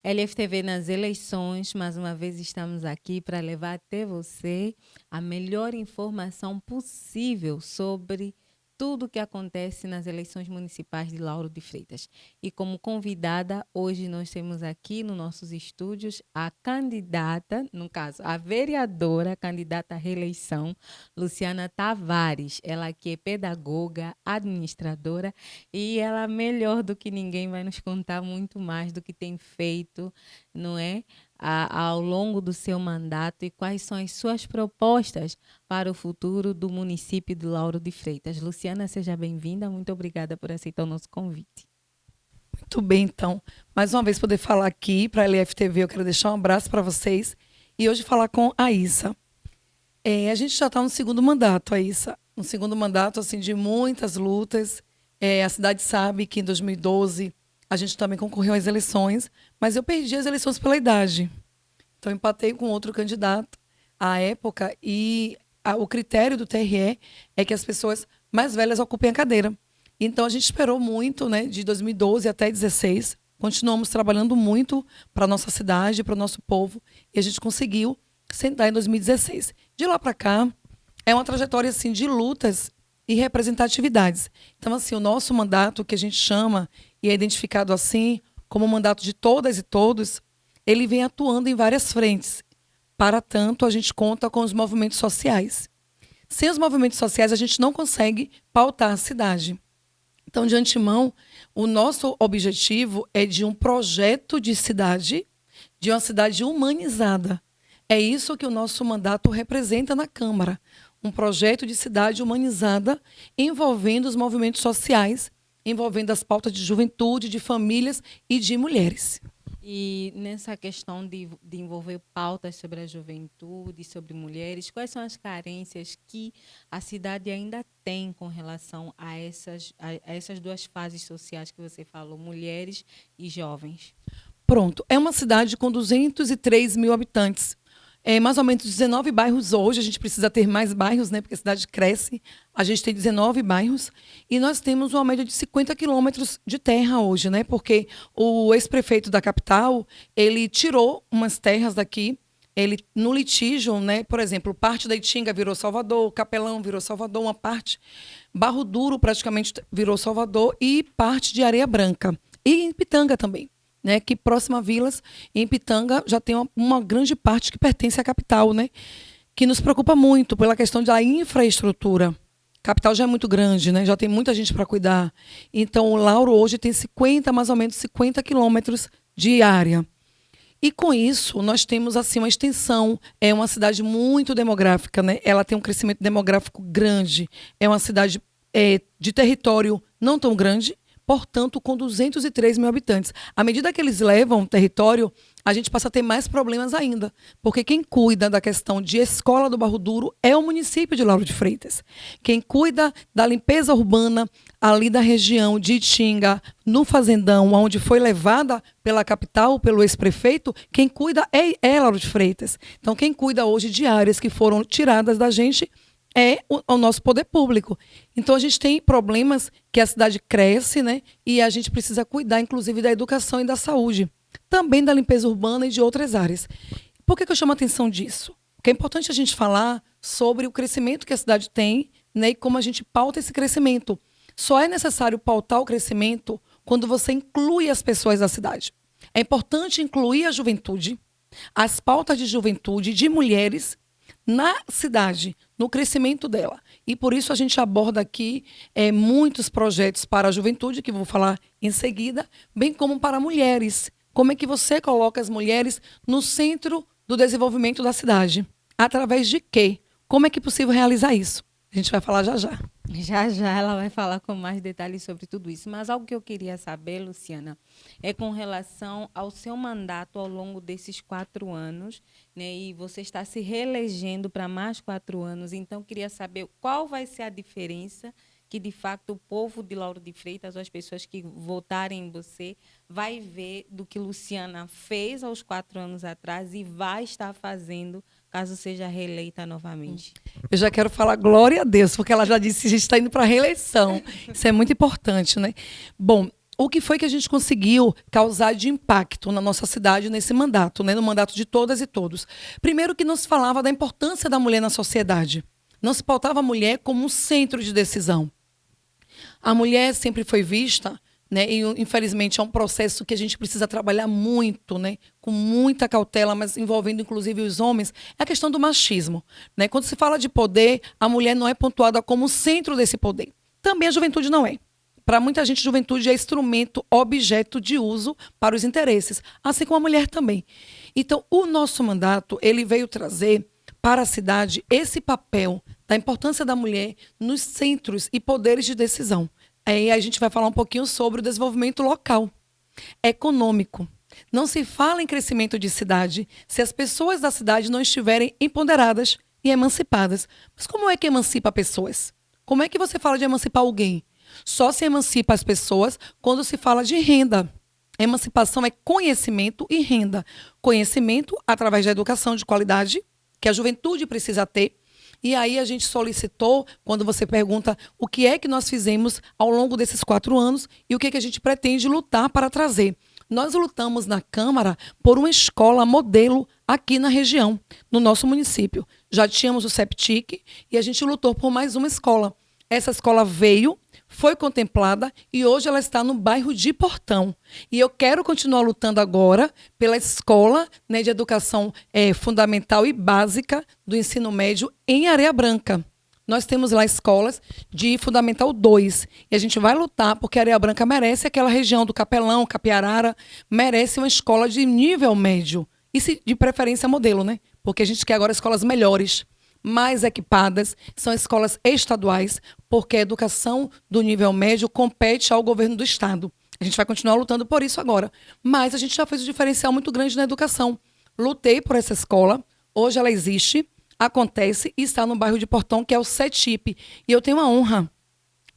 LFTV nas eleições, mais uma vez estamos aqui para levar até você a melhor informação possível sobre tudo o que acontece nas eleições municipais de Lauro de Freitas. E como convidada, hoje nós temos aqui nos nossos estúdios a candidata, no caso, a vereadora, candidata à reeleição, Luciana Tavares. Ela que é pedagoga, administradora e ela, melhor do que ninguém, vai nos contar muito mais do que tem feito, não é? Ao longo do seu mandato e quais são as suas propostas para o futuro do município de Lauro de Freitas. Luciana, seja bem-vinda. Muito obrigada por aceitar o nosso convite. Muito bem, então. Mais uma vez poder falar aqui para a LFTV, eu quero deixar um abraço para vocês e hoje falar com a Issa. A gente já está no segundo mandato, a Issa. Um segundo mandato, assim, de muitas lutas. A cidade sabe que em 2012 a gente também concorreu às eleições, mas eu perdi as eleições pela idade. Então, empatei com outro candidato à época e o critério do TRE é que as pessoas mais velhas ocupem a cadeira. Então, a gente esperou muito, né, de 2012 até 2016. Continuamos trabalhando muito para a nossa cidade, para o nosso povo, e a gente conseguiu sentar em 2016. De lá para cá, é uma trajetória assim, de lutas e representatividades. Então, assim, o nosso mandato, que a gente chama e é identificado assim, como o mandato de todas e todos, ele vem atuando em várias frentes. Para tanto, a gente conta com os movimentos sociais. Sem os movimentos sociais, a gente não consegue pautar a cidade. Então, de antemão, o nosso objetivo é de um projeto de cidade, de uma cidade humanizada. É isso que o nosso mandato representa na Câmara. Um projeto de cidade humanizada envolvendo os movimentos sociais, envolvendo as pautas de juventude, de famílias e de mulheres. E nessa questão de envolver pautas sobre a juventude, sobre mulheres, quais são as carências que a cidade ainda tem com relação a essas duas fases sociais que você falou, mulheres e jovens? Pronto, é uma cidade com 203 mil habitantes. Mais ou menos 19 bairros hoje, a gente precisa ter mais bairros, né? Porque a cidade cresce. A gente tem 19 bairros e nós temos uma média de 50 quilômetros de terra hoje, né? Porque o ex-prefeito da capital, ele tirou umas terras daqui, ele no litígio, né? Por exemplo, parte da Itinga virou Salvador, Capelão virou Salvador, uma parte, Barro Duro praticamente virou Salvador e parte de Areia Branca. E em Pitanga também. Né, que próxima a Vilas, em Pitanga, já tem uma grande parte que pertence à capital, né, que nos preocupa muito pela questão da infraestrutura. A capital já é muito grande, né, já tem muita gente para cuidar. Então, o Lauro hoje tem mais ou menos 50 quilômetros de área. E com isso, nós temos assim uma extensão, é uma cidade muito demográfica, né? Ela tem um crescimento demográfico grande, é uma cidade de território não tão grande, portanto, com 203 mil habitantes. À medida que eles levam o território, a gente passa a ter mais problemas ainda, porque quem cuida da questão de escola do Barro Duro é o município de Lauro de Freitas. Quem cuida da limpeza urbana ali da região de Itinga, no Fazendão, onde foi levada pela capital, pelo ex-prefeito, quem cuida é Lauro de Freitas. Então, quem cuida hoje de áreas que foram tiradas da gente é o nosso poder público. Então, a gente tem problemas que a cidade cresce, né? E a gente precisa cuidar, inclusive, da educação e da saúde. Também da limpeza urbana e de outras áreas. Por que eu chamo a atenção disso? Porque é importante a gente falar sobre o crescimento que a cidade tem, né? E como a gente pauta esse crescimento. Só é necessário pautar o crescimento quando você inclui as pessoas da cidade. É importante incluir a juventude, as pautas de juventude, de mulheres, na cidade, no crescimento dela. E por isso a gente aborda aqui muitos projetos para a juventude, que vou falar em seguida, bem como para mulheres. Como é que você coloca as mulheres no centro do desenvolvimento da cidade? Através de quê? Como é que é possível realizar isso? A gente vai falar já já. Já já ela vai falar com mais detalhes sobre tudo isso. Mas algo que eu queria saber, Luciana, é com relação ao seu mandato ao longo desses 4 anos, né? E você está se reelegendo para mais 4 anos. Então, queria saber qual vai ser a diferença que, de fato, o povo de Lauro de Freitas, ou as pessoas que votarem em você, vai ver do que Luciana fez aos 4 anos atrás e vai estar fazendo caso seja reeleita novamente. Eu já quero falar glória a Deus, porque ela já disse que a gente está indo para a reeleição. Isso é muito importante, né? Bom, o que foi que a gente conseguiu causar de impacto na nossa cidade nesse mandato, né? No mandato de todas e todos. Primeiro que não se falava da importância da mulher na sociedade. Não se pautava a mulher como um centro de decisão. A mulher sempre foi vista, né? E infelizmente é um processo que a gente precisa trabalhar muito, né? Com muita cautela, mas envolvendo inclusive os homens, é a questão do machismo, né? Quando se fala de poder, a mulher não é pontuada como o centro desse poder. Também a juventude não é. Para muita gente, juventude é instrumento, objeto de uso para os interesses, assim como a mulher também. Então, o nosso mandato, ele veio trazer para a cidade esse papel da importância da mulher nos centros e poderes de decisão. Aí a gente vai falar um pouquinho sobre o desenvolvimento local, econômico. Não se fala em crescimento de cidade se as pessoas da cidade não estiverem empoderadas e emancipadas. Mas como é que emancipa pessoas? Como é que você fala de emancipar alguém? Só se emancipa as pessoas quando se fala de renda. Emancipação é conhecimento e renda. Conhecimento através da educação de qualidade, que a juventude precisa ter. E aí a gente solicitou, quando você pergunta o que é que nós fizemos ao longo desses 4 anos e o que é que a gente pretende lutar para trazer. Nós lutamos na Câmara por uma escola modelo aqui na região, no nosso município. Já tínhamos o CEPTIC e a gente lutou por mais uma escola. Essa escola veio, foi contemplada e hoje ela está no bairro de Portão. E eu quero continuar lutando agora pela escola, né, de educação fundamental e básica do ensino médio em Areia Branca. Nós temos lá escolas de Fundamental 2 e a gente vai lutar porque Areia Branca merece, aquela região do Capelão, Capiarara, merece uma escola de nível médio e de preferência modelo, né? Porque a gente quer agora escolas melhores, mais equipadas, são escolas estaduais, porque a educação do nível médio compete ao governo do estado. A gente vai continuar lutando por isso agora, mas a gente já fez um diferencial muito grande na educação. Lutei por essa escola, hoje ela existe, acontece e está no bairro de Portão, que é o CETIP, e eu tenho a honra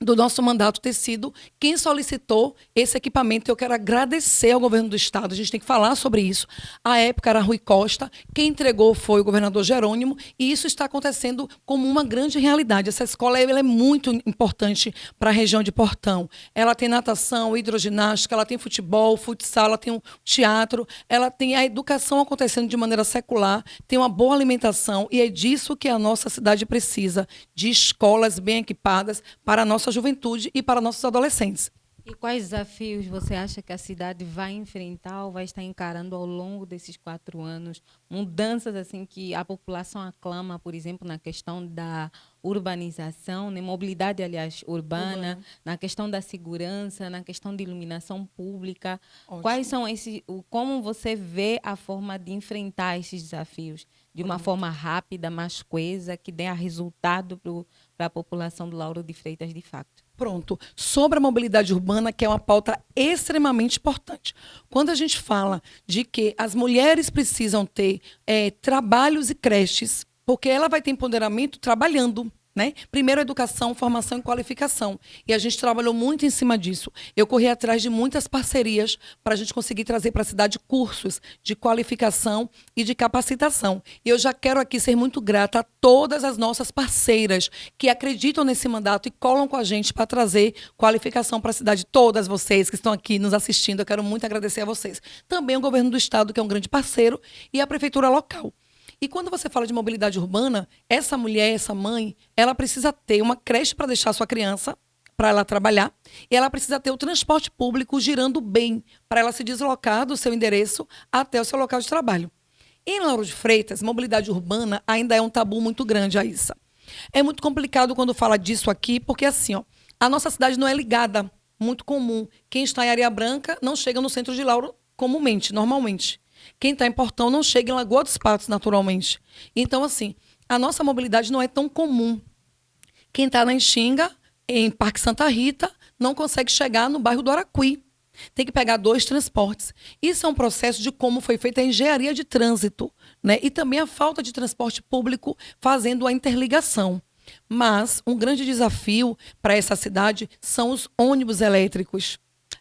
do nosso mandato ter sido quem solicitou esse equipamento. Eu quero agradecer ao governo do estado, a gente tem que falar sobre isso. À época era Rui Costa, quem entregou foi o governador Jerônimo, e isso está acontecendo como uma grande realidade. Essa escola ela é muito importante para a região de Portão. Ela tem natação, hidroginástica, ela tem futebol, futsal, ela tem um teatro, ela tem a educação acontecendo de maneira secular, tem uma boa alimentação, e é disso que a nossa cidade precisa, de escolas bem equipadas para a nossa juventude e para nossos adolescentes. E quais desafios você acha que a cidade vai enfrentar ou vai estar encarando ao longo desses 4 anos? Mudanças assim que a população aclama, por exemplo, na questão da urbanização, né? Mobilidade, aliás, urbana, na questão da segurança, na questão de iluminação pública. Ótimo. Quais são como você vê a forma de enfrentar esses desafios de uma forma rápida, mais coesa, que dê resultado para a população do Lauro de Freitas, de fato? Pronto. Sobre a mobilidade urbana, que é uma pauta extremamente importante. Quando a gente fala de que as mulheres precisam ter trabalhos e creches, porque ela vai ter empoderamento trabalhando, né? Primeiro, educação, formação e qualificação. E a gente trabalhou muito em cima disso. Eu corri atrás de muitas parcerias para a gente conseguir trazer para a cidade cursos de qualificação e de capacitação. E eu já quero aqui ser muito grata a todas as nossas parceiras que acreditam nesse mandato e colam com a gente para trazer qualificação para a cidade. Todas vocês que estão aqui nos assistindo, eu quero muito agradecer a vocês. Também o governo do estado, que é um grande parceiro, e a prefeitura local. E quando você fala de mobilidade urbana, essa mulher, essa mãe, ela precisa ter uma creche para deixar a sua criança, para ela trabalhar, e ela precisa ter o transporte público girando bem, para ela se deslocar do seu endereço até o seu local de trabalho. Em Lauro de Freitas, mobilidade urbana ainda é um tabu muito grande, Aissa. É muito complicado quando fala disso aqui, porque assim, ó, a nossa cidade não é ligada, muito comum. Quem está em Areia Branca não chega no centro de Lauro comumente, normalmente. Quem está em Portão não chega em Lagoa dos Patos, naturalmente. Então, assim, a nossa mobilidade não é tão comum. Quem está na Enxinga, em Parque Santa Rita, não consegue chegar no bairro do Araquí. Tem que pegar 2 transportes. Isso é um processo de como foi feita a engenharia de trânsito, né? E também a falta de transporte público fazendo a interligação. Mas um grande desafio para essa cidade são os ônibus elétricos.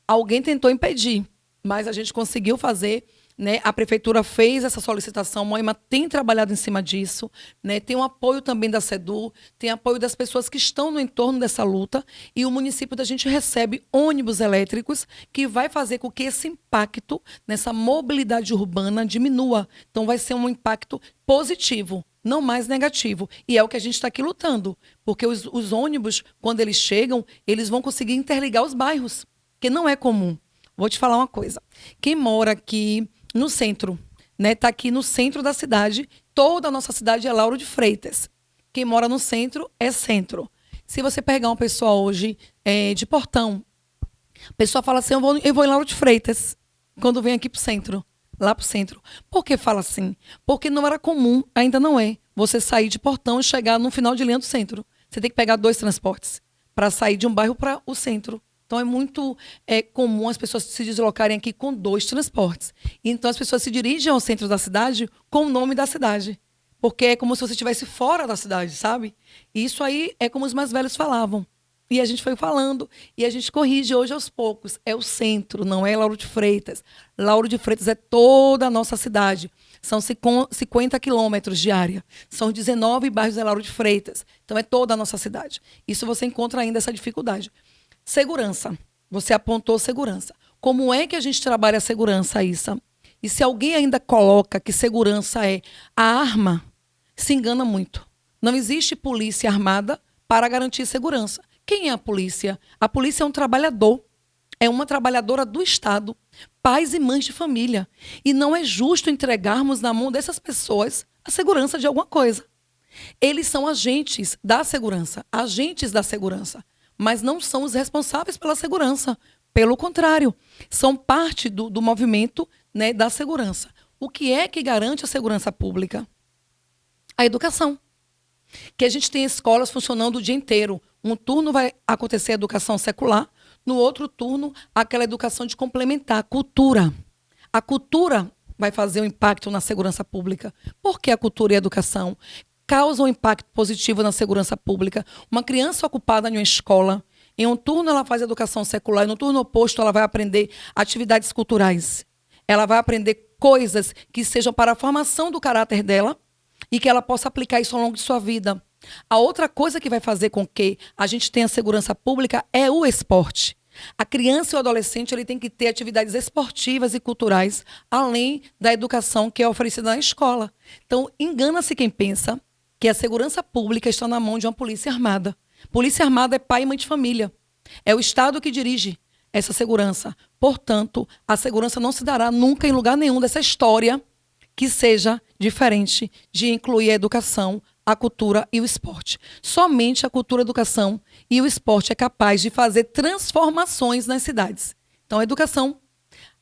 Alguém tentou impedir, mas a gente conseguiu fazer né? A prefeitura fez essa solicitação, Moema tem trabalhado em cima disso, né? Tem o apoio também da SEDU, tem apoio das pessoas que estão no entorno dessa luta, e o município da gente recebe ônibus elétricos que vai fazer com que esse impacto nessa mobilidade urbana diminua. Então vai ser um impacto positivo, não mais negativo. E é o que a gente está aqui lutando, porque os ônibus, quando eles chegam, eles vão conseguir interligar os bairros, que não é comum. Vou te falar uma coisa. Quem mora aqui no centro, né? Tá aqui no centro da cidade. Toda a nossa cidade é Lauro de Freitas. Quem mora no centro é centro. Se você pegar uma pessoa hoje de Portão, a pessoa fala assim, eu vou em Lauro de Freitas, quando vem aqui pro centro, lá pro centro. Por que fala assim? Porque não era comum, ainda não é, você sair de Portão e chegar no final de linha do centro. Você tem que pegar 2 transportes para sair de um bairro para o centro. Então, é muito comum as pessoas se deslocarem aqui com 2 transportes. Então, as pessoas se dirigem ao centro da cidade com o nome da cidade. Porque é como se você estivesse fora da cidade, sabe? E isso aí é como os mais velhos falavam. E a gente foi falando, e a gente corrige hoje aos poucos. É o centro, não é Lauro de Freitas. Lauro de Freitas é toda a nossa cidade. São 50 quilômetros de área. São 19 bairros em Lauro de Freitas. Então, é toda a nossa cidade. Isso você encontra ainda essa dificuldade. Segurança. Você apontou segurança. Como é que a gente trabalha a segurança, Issa? E se alguém ainda coloca que segurança é a arma, se engana muito. Não existe polícia armada para garantir segurança. Quem é a polícia? A polícia é um trabalhador. É uma trabalhadora do Estado. Pais e mães de família. E não é justo entregarmos na mão dessas pessoas a segurança de alguma coisa. Eles são agentes da segurança. Agentes da segurança. Mas não são os responsáveis pela segurança. Pelo contrário, são parte do movimento, né, da segurança. O que é que garante a segurança pública? A educação. Que a gente tem escolas funcionando o dia inteiro. Um turno vai acontecer a educação secular, no outro turno, aquela educação de complementar, a cultura. A cultura vai fazer um impacto na segurança pública. Por que a cultura e a educação causam um impacto positivo na segurança pública? Uma criança ocupada em uma escola, em um turno ela faz educação secular, e no turno oposto ela vai aprender atividades culturais. Ela vai aprender coisas que sejam para a formação do caráter dela e que ela possa aplicar isso ao longo de sua vida. A outra coisa que vai fazer com que a gente tenha segurança pública é o esporte. A criança e o adolescente ele tem que ter atividades esportivas e culturais, além da educação que é oferecida na escola. Então, engana-se quem pensa que a segurança pública está na mão de uma polícia armada. Polícia armada é pai e mãe de família. É o Estado que dirige essa segurança. Portanto, a segurança não se dará nunca em lugar nenhum dessa história que seja diferente de incluir a educação, a cultura e o esporte. Somente a cultura, a educação e o esporte é capaz de fazer transformações nas cidades. Então, a educação,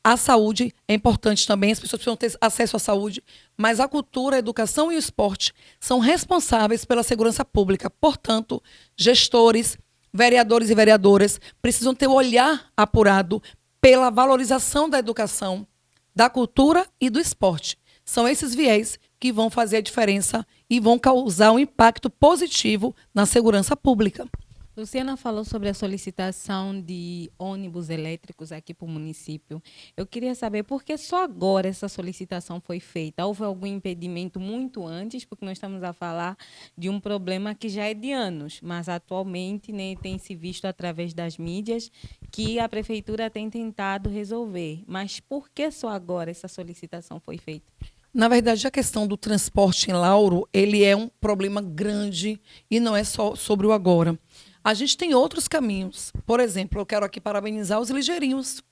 a saúde é importante também, as pessoas precisam ter acesso à saúde, mas a cultura, a educação e o esporte são responsáveis pela segurança pública. Portanto, gestores, vereadores e vereadoras precisam ter o olhar apurado pela valorização da educação, da cultura e do esporte. São esses viés que vão fazer a diferença e vão causar um impacto positivo na segurança pública. Luciana falou sobre a solicitação de ônibus elétricos aqui para o município. Eu queria saber por que só agora essa solicitação foi feita. Houve algum impedimento muito antes? Porque nós estamos a falar de um problema que já é de anos, mas atualmente, né, tem se visto através das mídias que a prefeitura tem tentado resolver. Mas por que só agora essa solicitação foi feita? Na verdade, a questão do transporte em Lauro, ele é um problema grande e não é só sobre o agora. A gente tem outros caminhos. Por exemplo, eu quero aqui parabenizar os Ligeirinhos,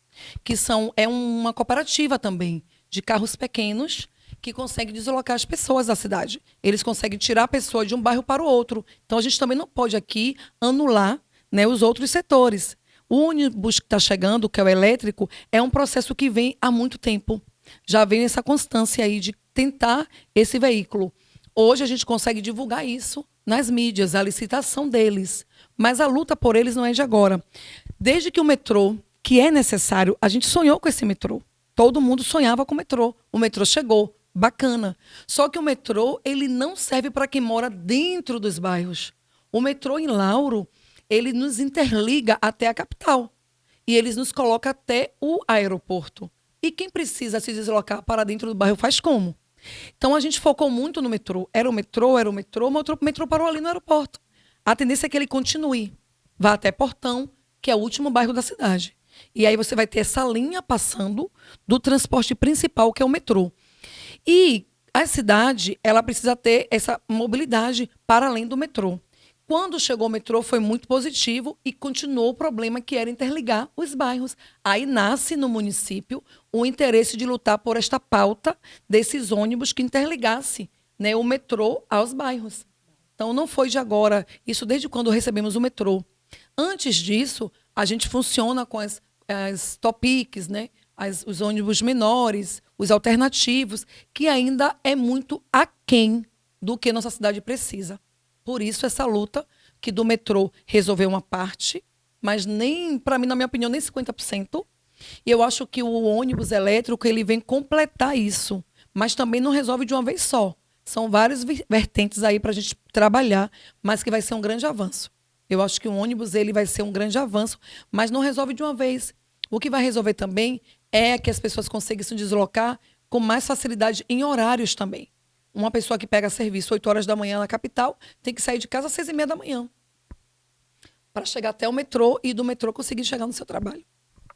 que é uma cooperativa também de carros pequenos que consegue deslocar as pessoas da cidade. Eles conseguem tirar a pessoa de um bairro para o outro. Então, a gente também não pode aqui anular, né, os outros setores. O ônibus que está chegando, que é o elétrico, é um processo que vem há muito tempo. Já vem essa constância aí de tentar esse veículo. Hoje a gente consegue divulgar isso nas mídias, a licitação deles. Mas a luta por eles não é de agora. Desde que o metrô, que é necessário, a gente sonhou com esse metrô. Todo mundo sonhava com o metrô. O metrô chegou, bacana. Só que o metrô, ele não serve para quem mora dentro dos bairros. O metrô em Lauro, ele nos interliga até a capital. E eles nos coloca até o aeroporto. E quem precisa se deslocar para dentro do bairro faz como? Então a gente focou muito no metrô. Era o metrô, o metrô parou ali no aeroporto. A tendência é que ele continue. Vá até Portão, que é o último bairro da cidade. E aí você vai ter essa linha passando do transporte principal, que é o metrô. E a cidade, ela precisa ter essa mobilidade para além do metrô. Quando chegou o metrô, foi muito positivo e continuou o problema que era interligar os bairros. Aí nasce no município o interesse de lutar por esta pauta desses ônibus que interligasse, né, o metrô aos bairros. Então, não foi de agora, isso desde quando recebemos o metrô. Antes disso, a gente funciona com as Topics, né, os ônibus menores, os alternativos, que ainda é muito aquém do que nossa cidade precisa. Por isso, essa luta que do metrô resolveu uma parte, mas nem, para mim, na minha opinião, nem 50%. E eu acho que o ônibus elétrico ele vem completar isso, mas também não resolve de uma vez só. São várias vertentes aí para a gente trabalhar, mas que vai ser um grande avanço. Eu acho que o ônibus ele vai ser um grande avanço, mas não resolve de uma vez. O que vai resolver também é que as pessoas consigam se deslocar com mais facilidade em horários também. Uma pessoa que pega serviço 8 horas da manhã na capital tem que sair de casa às 6h30 da manhã para chegar até o metrô e do metrô conseguir chegar no seu trabalho.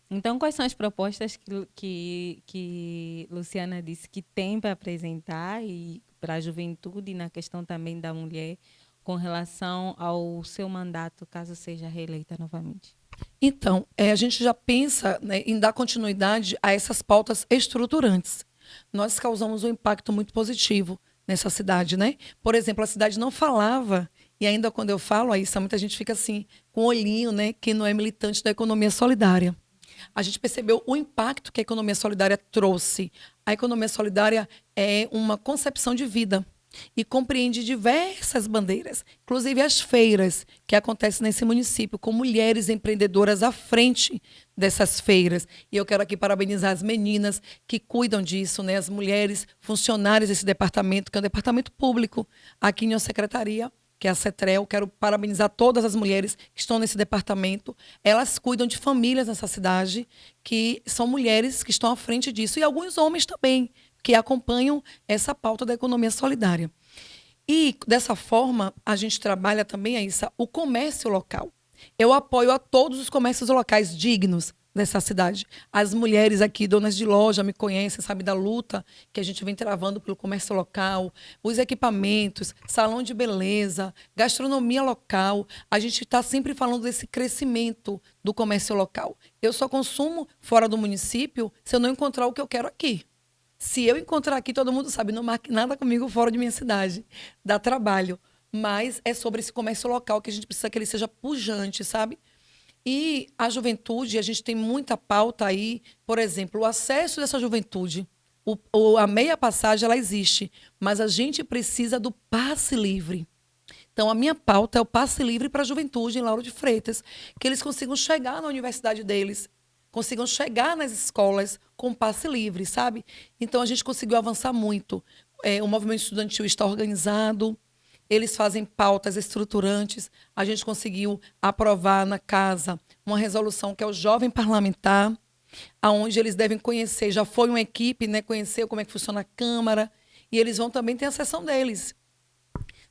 Então, quais são as propostas que Luciana disse que tem para apresentar e para a juventude na questão também da mulher com relação ao seu mandato, caso seja reeleita novamente? Então, a gente já pensa, né, em dar continuidade a essas pautas estruturantes. Nós causamos um impacto muito positivo nessa cidade, né? Por exemplo, a cidade não falava, e ainda quando eu falo isso, muita gente fica assim, com o olhinho, né, que não é militante da economia solidária. A gente percebeu o impacto que a economia solidária trouxe. A economia solidária é uma concepção de vida e compreende diversas bandeiras, inclusive as feiras que acontecem nesse município, com mulheres empreendedoras à frente dessas feiras. E eu quero aqui parabenizar as meninas que cuidam disso, né? As mulheres funcionárias desse departamento, que é um departamento público aqui em uma secretaria, que é a CETREL. Quero parabenizar todas as mulheres que estão nesse departamento. Elas cuidam de famílias nessa cidade, que são mulheres que estão à frente disso, e alguns homens também, que acompanham essa pauta da economia solidária. E, dessa forma, a gente trabalha também o comércio local. Eu apoio a todos os comércios locais dignos dessa cidade. As mulheres aqui, donas de loja, me conhecem, sabem da luta que a gente vem travando pelo comércio local, os equipamentos, salão de beleza, gastronomia local. A gente está sempre falando desse crescimento do comércio local. Eu só consumo fora do município se eu não encontrar o que eu quero aqui. Se eu encontrar aqui, todo mundo sabe, não marque nada comigo fora de minha cidade. Dá trabalho. Mas é sobre esse comércio local que a gente precisa que ele seja pujante, sabe? E a juventude, a gente tem muita pauta aí. Por exemplo, o acesso dessa juventude. A meia passagem, ela existe. Mas a gente precisa do passe livre. Então, a minha pauta é o passe livre para a juventude em Lauro de Freitas. Que eles consigam chegar na universidade deles, consigam chegar nas escolas com passe livre, sabe? Então, a gente conseguiu avançar muito. O movimento estudantil está organizado, eles fazem pautas estruturantes. A gente conseguiu aprovar na casa uma resolução que é o Jovem Parlamentar, onde eles devem conhecer, já foi uma equipe, né, conhecer como é que funciona a Câmara, e eles vão também ter a sessão deles.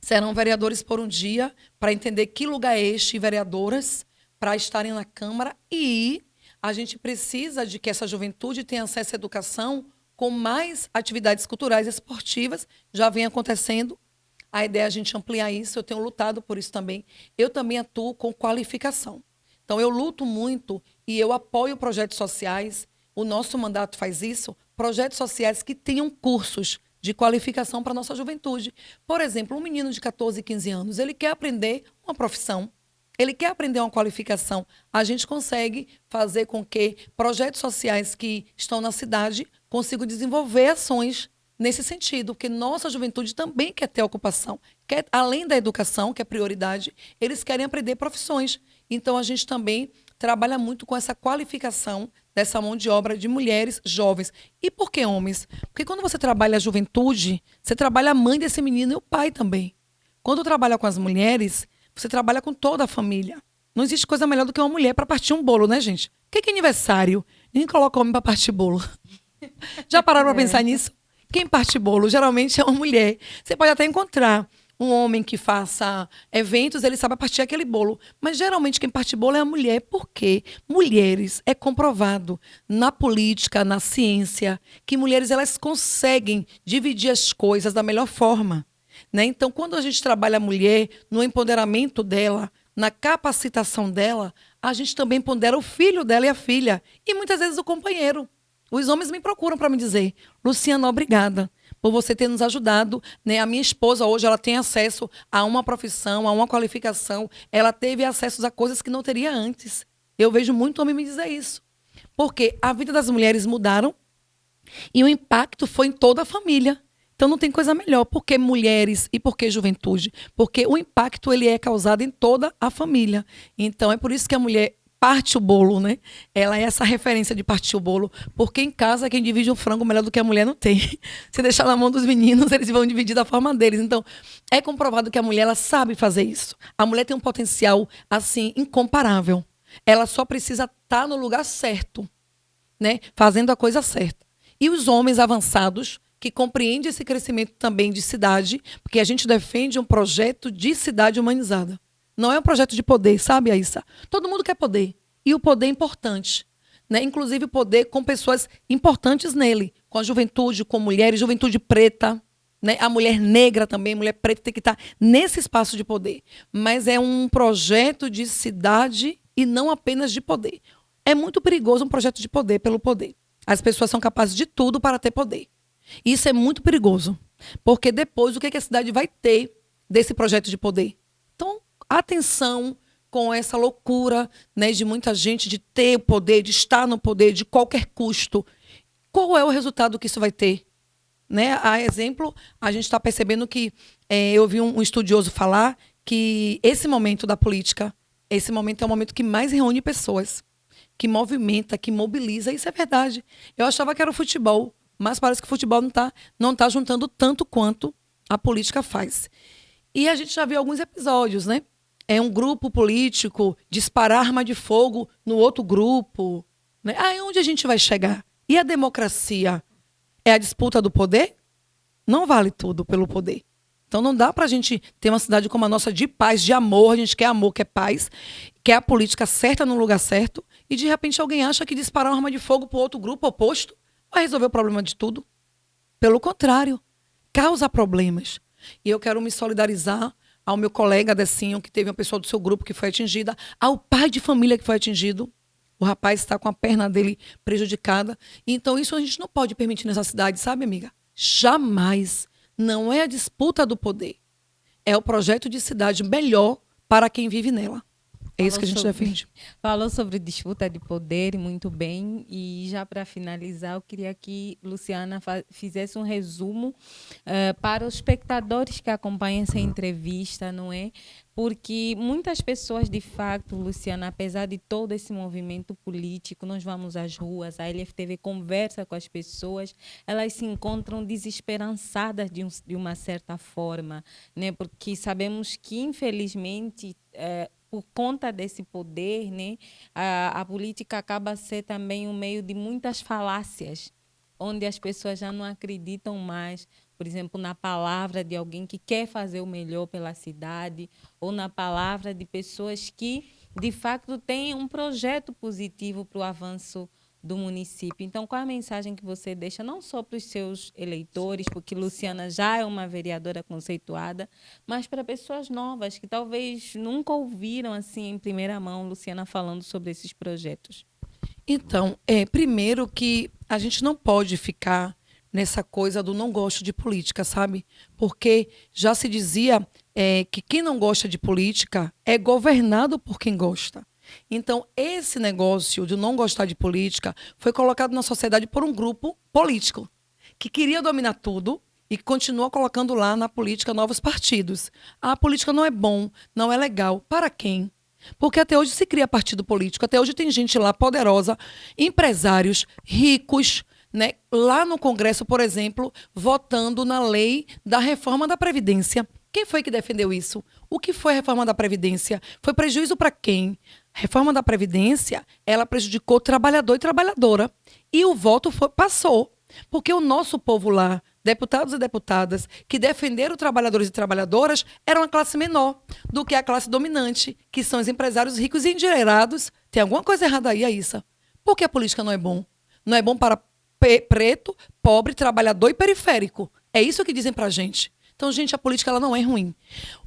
Serão vereadores por um dia, para entender que lugar é este, vereadoras, para estarem na Câmara, e a gente precisa de que essa juventude tenha acesso à educação com mais atividades culturais e esportivas. Já vem acontecendo. A ideia é a gente ampliar isso. Eu tenho lutado por isso também. Eu também atuo com qualificação. Então, eu luto muito e eu apoio projetos sociais. O nosso mandato faz isso. Projetos sociais que tenham cursos de qualificação para a nossa juventude. Por exemplo, um menino de 14, 15 anos, ele quer aprender uma profissão. Ele quer aprender uma qualificação. A gente consegue fazer com que projetos sociais que estão na cidade consigam desenvolver ações nesse sentido, porque nossa juventude também quer ter ocupação. Quer, além da educação, que é prioridade, eles querem aprender profissões. Então, a gente também trabalha muito com essa qualificação dessa mão de obra de mulheres jovens. E por que homens? Porque quando você trabalha a juventude, você trabalha a mãe desse menino e o pai também. Quando trabalha com as mulheres, você trabalha com toda a família. Não existe coisa melhor do que uma mulher para partir um bolo, né, gente? O que é aniversário? Ninguém coloca homem para partir bolo. Já pararam para pensar nisso? Quem parte bolo geralmente é uma mulher. Você pode até encontrar um homem que faça eventos, ele sabe partir aquele bolo. Mas geralmente quem parte bolo é a mulher, porque mulheres, é comprovado na política, na ciência, que mulheres elas conseguem dividir as coisas da melhor forma. Né? Então, quando a gente trabalha a mulher no empoderamento dela, na capacitação dela, a gente também empodera o filho dela e a filha. E muitas vezes o companheiro. Os homens me procuram para me dizer, Luciana, obrigada por você ter nos ajudado. Né? A minha esposa hoje ela tem acesso a uma profissão, a uma qualificação. Ela teve acesso a coisas que não teria antes. Eu vejo muito homem me dizer isso. Porque a vida das mulheres mudaram e o impacto foi em toda a família. Então não tem coisa melhor. Por que mulheres e por que juventude? Porque o impacto ele é causado em toda a família. Então é por isso que a mulher parte o bolo, né? Ela é essa referência de partir o bolo, porque em casa quem divide o frango melhor do que a mulher não tem. Se deixar na mão dos meninos, eles vão dividir da forma deles. Então, é comprovado que a mulher ela sabe fazer isso. A mulher tem um potencial assim incomparável. Ela só precisa estar no lugar certo, né? Fazendo a coisa certa. E os homens avançados que compreendem esse crescimento também de cidade, porque a gente defende um projeto de cidade humanizada. Não é um projeto de poder, sabe, Aissa? Todo mundo quer poder. E o poder é importante. Né? Inclusive o poder com pessoas importantes nele. Com a juventude, com mulheres, juventude preta. Né? A mulher negra também, mulher preta tem que estar nesse espaço de poder. Mas é um projeto de cidade e não apenas de poder. É muito perigoso um projeto de poder pelo poder. As pessoas são capazes de tudo para ter poder. Isso é muito perigoso. Porque depois, o que a cidade vai ter desse projeto de poder? Então, atenção com essa loucura, né, de muita gente de ter o poder, de estar no poder, de qualquer custo. Qual é o resultado que isso vai ter? Né? A exemplo, a gente está percebendo que eu vi um estudioso falar que esse momento da política, esse momento é o momento que mais reúne pessoas, que movimenta, que mobiliza. Isso é verdade. Eu achava que era o futebol, mas parece que o futebol não tá juntando tanto quanto a política faz. E a gente já viu alguns episódios, né? É um grupo político disparar arma de fogo no outro grupo. Né? Aí onde a gente vai chegar? E a democracia? É a disputa do poder? Não vale tudo pelo poder. Então não dá para a gente ter uma cidade como a nossa de paz, de amor. A gente quer amor, quer paz, quer a política certa no lugar certo. E de repente alguém acha que disparar uma arma de fogo para outro grupo oposto vai resolver o problema de tudo. Pelo contrário, causa problemas. E eu quero me solidarizar ao meu colega Decinho, que teve uma pessoa do seu grupo que foi atingida, ao pai de família que foi atingido. O rapaz está com a perna dele prejudicada. Então isso a gente não pode permitir nessa cidade, sabe, amiga? Jamais. Não é a disputa do poder. É o projeto de cidade melhor para quem vive nela. É isso que a gente defende. Falou sobre disputa de poder, muito bem. E já para finalizar, eu queria que Luciana fizesse um resumo para os espectadores que acompanham essa entrevista, não é? Porque muitas pessoas, de fato, Luciana, apesar de todo esse movimento político, nós vamos às ruas, a LFTV conversa com as pessoas, elas se encontram desesperançadas de uma certa forma, né? Porque sabemos que, infelizmente, por conta desse poder, né, a política acaba sendo também um meio de muitas falácias, onde as pessoas já não acreditam mais, por exemplo, na palavra de alguém que quer fazer o melhor pela cidade, ou na palavra de pessoas que, de fato, têm um projeto positivo para o avanço do município. Então, qual a mensagem que você deixa, não só para os seus eleitores, porque Luciana já é uma vereadora conceituada, mas para pessoas novas que talvez nunca ouviram assim em primeira mão Luciana falando sobre esses projetos? Então, primeiro que a gente não pode ficar nessa coisa do não gosto de política, sabe? Porque já se dizia que quem não gosta de política é governado por quem gosta. Então, esse negócio de não gostar de política foi colocado na sociedade por um grupo político que queria dominar tudo e continua colocando lá na política novos partidos. A política não é bom, não é legal. Para quem? Porque até hoje se cria partido político, até hoje tem gente lá poderosa, empresários, ricos, né? Lá no Congresso, por exemplo, votando na lei da reforma da Previdência. Quem foi que defendeu isso? O que foi a reforma da Previdência? Foi prejuízo para quem? A reforma da Previdência, ela prejudicou trabalhador e trabalhadora. E o voto passou. Porque o nosso povo lá, deputados e deputadas, que defenderam trabalhadores e trabalhadoras, era uma classe menor do que a classe dominante, que são os empresários ricos e endinheirados. Tem alguma coisa errada aí, Aissa? Por que a política não é bom? Não é bom para preto, pobre, trabalhador e periférico. É isso que dizem pra gente. Então, gente, a política ela não é ruim.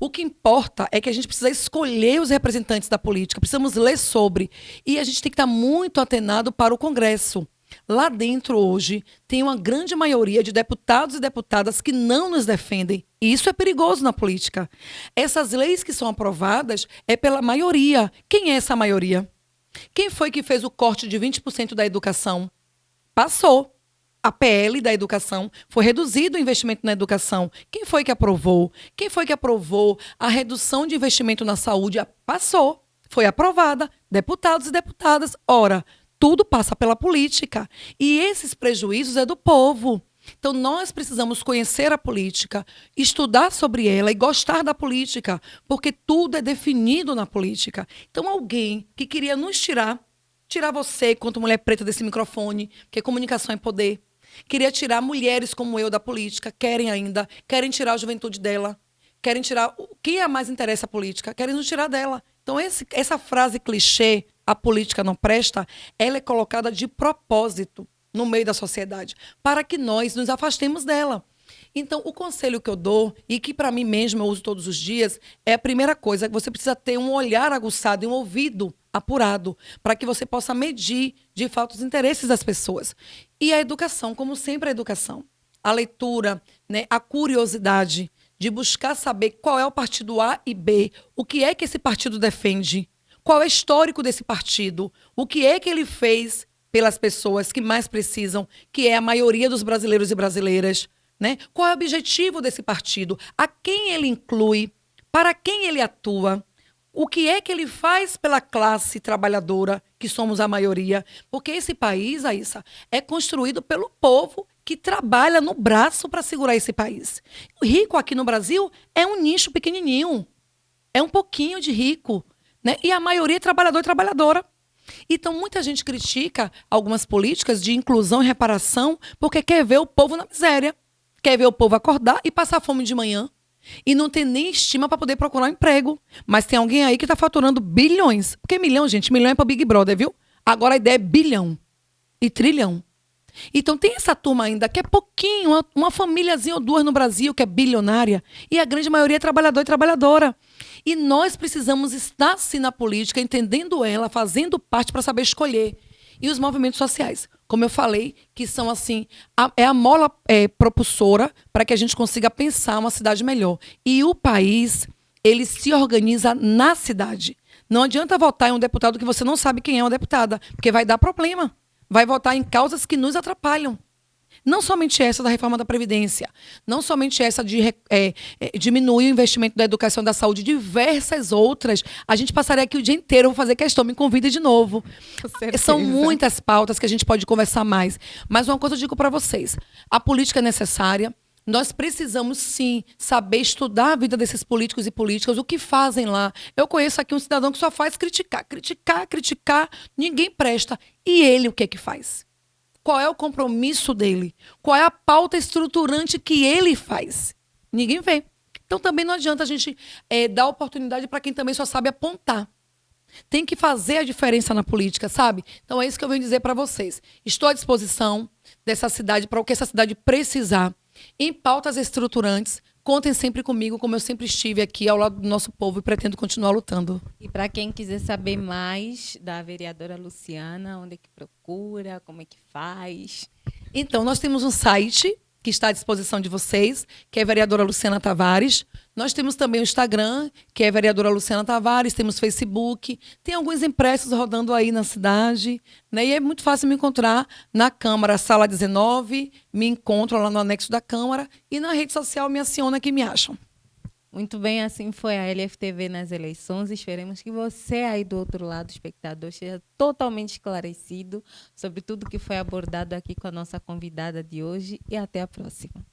O que importa é que a gente precisa escolher os representantes da política, precisamos ler sobre. E a gente tem que estar muito atenado para o Congresso. Lá dentro, hoje, tem uma grande maioria de deputados e deputadas que não nos defendem. E isso é perigoso na política. Essas leis que são aprovadas é pela maioria. Quem é essa maioria? Quem foi que fez o corte de 20% da educação? Passou. A PL da educação, foi reduzido o investimento na educação. Quem foi que aprovou? Quem foi que aprovou a redução de investimento na saúde? Passou. Foi aprovada. Deputados e deputadas. Ora, tudo passa pela política. E esses prejuízos é do povo. Então, nós precisamos conhecer a política, estudar sobre ela e gostar da política, porque tudo é definido na política. Então, alguém que queria nos tirar você, quanto mulher preta, desse microfone, porque comunicação é poder, queria tirar mulheres como eu da política, querem ainda, querem tirar a juventude dela, querem tirar quem a mais interessa a política, querem nos tirar dela. Então, essa frase clichê, a política não presta, ela é colocada de propósito no meio da sociedade, para que nós nos afastemos dela. Então, o conselho que eu dou, e que para mim mesma eu uso todos os dias, é a primeira coisa, que você precisa ter um olhar aguçado e um ouvido apurado, para que você possa medir, de fato, os interesses das pessoas. E a educação, como sempre a educação. A leitura, né, a curiosidade de buscar saber qual é o partido A e B, o que é que esse partido defende, qual é o histórico desse partido, o que é que ele fez pelas pessoas que mais precisam, que é a maioria dos brasileiros e brasileiras, né? Qual é o objetivo desse partido, a quem ele inclui, para quem ele atua, o que é que ele faz pela classe trabalhadora, que somos a maioria, porque esse país, Aissa, é construído pelo povo que trabalha no braço para segurar esse país. O rico aqui no Brasil é um nicho pequenininho, é um pouquinho de rico, né? E a maioria é trabalhador e trabalhadora. Então, muita gente critica algumas políticas de inclusão e reparação porque quer ver o povo na miséria, quer ver o povo acordar e passar fome de manhã e não ter nem estima para poder procurar um emprego. Mas tem alguém aí que está faturando bilhões. Porque milhão, gente, milhão é para Big Brother, viu? Agora a ideia é bilhão e trilhão. Então tem essa turma ainda que é pouquinho, uma famíliazinha ou duas no Brasil que é bilionária e a grande maioria é trabalhador e trabalhadora. E nós precisamos estar sim na política, entendendo ela, fazendo parte para saber escolher. E os movimentos sociais, como eu falei, que são assim, é a mola propulsora para que a gente consiga pensar uma cidade melhor. E o país, ele se organiza na cidade. Não adianta votar em um deputado que você não sabe quem é uma deputada, porque vai dar problema. Vai votar em causas que nos atrapalham. Não somente essa da reforma da Previdência, não somente essa de diminuir o investimento da educação e da saúde, diversas outras. A gente passaria aqui o dia inteiro, eu vou fazer questão, me convida de novo. São muitas pautas que a gente pode conversar mais. Mas uma coisa eu digo para vocês, a política é necessária. Nós precisamos, sim, saber estudar a vida desses políticos e políticas, o que fazem lá. Eu conheço aqui um cidadão que só faz criticar, criticar, criticar, ninguém presta. E ele o que é que faz? Qual é o compromisso dele? Qual é a pauta estruturante que ele faz? Ninguém vê. Então também não adianta a gente dar oportunidade para quem também só sabe apontar. Tem que fazer a diferença na política, sabe? Então é isso que eu venho dizer para vocês. Estou à disposição dessa cidade para o que essa cidade precisar. Em pautas estruturantes, contem sempre comigo, como eu sempre estive aqui ao lado do nosso povo e pretendo continuar lutando. E para quem quiser saber mais da vereadora Luciana, onde é que procura, como é que faz? Então, nós temos um site que está à disposição de vocês, que é vereadora Luciana Tavares. Nós temos também o Instagram, que é vereadora Luciana Tavares, temos Facebook, tem alguns impressos rodando aí na cidade, né? E é muito fácil me encontrar na Câmara, Sala 19, me encontro lá no anexo da Câmara e na rede social me aciona que me acham. Muito bem, assim foi a LFTV nas eleições. Esperemos que você aí do outro lado, espectador, esteja totalmente esclarecido sobre tudo que foi abordado aqui com a nossa convidada de hoje e até a próxima.